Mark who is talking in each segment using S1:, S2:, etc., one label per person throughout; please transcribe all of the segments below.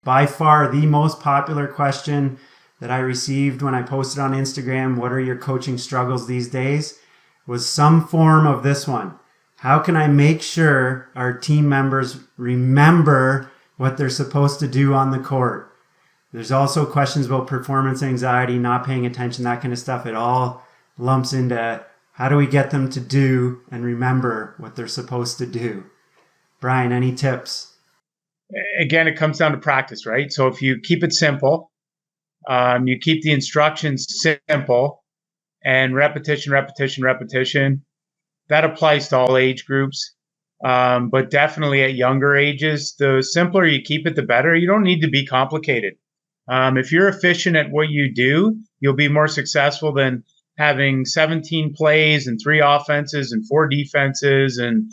S1: by far the most popular question that I received when I posted on Instagram, what are your coaching struggles these days, was some form of this one. How can I make sure our team members remember what they're supposed to do on the court? There's also questions about performance anxiety, not paying attention, that kind of stuff. It all lumps into how do we get them to do and remember what they're supposed to do? Brian, any tips?
S2: Again, it comes down to practice, right? So if you keep it simple, you keep the instructions simple, and repetition, that applies to all age groups. But definitely at younger ages, the simpler you keep it, the better. You don't need to be complicated. If you're efficient at what you do, you'll be more successful than having 17 plays and 3 offenses and 4 defenses. And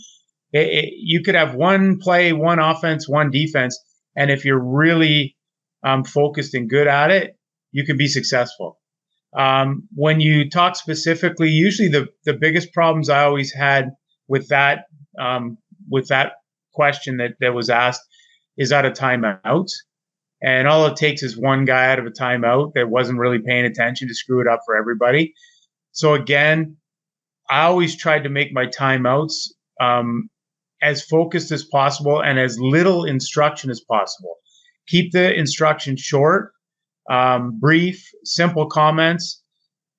S2: you could have 1 play, 1 offense, 1 defense. And if you're really focused and good at it, you can be successful. When you talk specifically, usually the biggest problems I always had with that question that was asked is out of timeouts. And all it takes is one guy out of a timeout that wasn't really paying attention to screw it up for everybody. So again, I always tried to make my timeouts as focused as possible and as little instruction as possible. Keep the instruction short, brief, simple comments,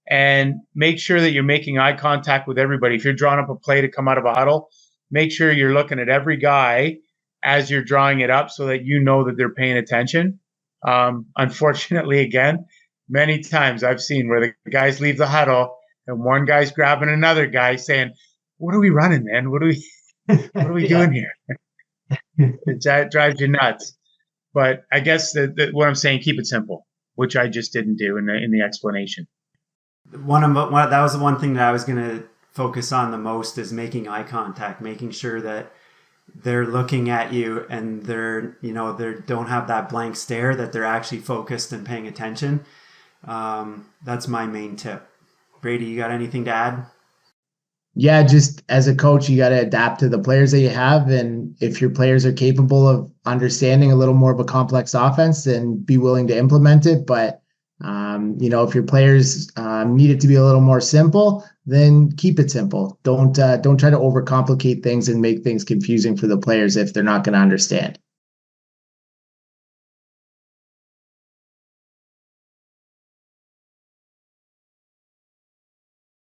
S2: and make sure that you're making eye contact with everybody. If you're drawing up a play to come out of a huddle, make sure you're looking at every guy as you're drawing it up so that you know that they're paying attention. Unfortunately, again, many times I've seen where the guys leave the huddle and one guy's grabbing another guy saying, "What are we running, man? What are we doing here?" That drives you nuts. But I guess what I'm saying, keep it simple, which I just didn't do in the explanation.
S1: That was the one thing that I was going to focus on the most, is making eye contact, making sure that they're looking at you and they don't have that blank stare, that they're actually focused and paying attention. That's my main tip. Brady, you got anything to add?
S3: Yeah, just as a coach, you got to adapt to the players that you have. And if your players are capable of understanding a little more of a complex offense, then be willing to implement it. But, if your players need it to be a little more simple, then keep it simple. Don't try to overcomplicate things and make things confusing for the players if they're not going to understand.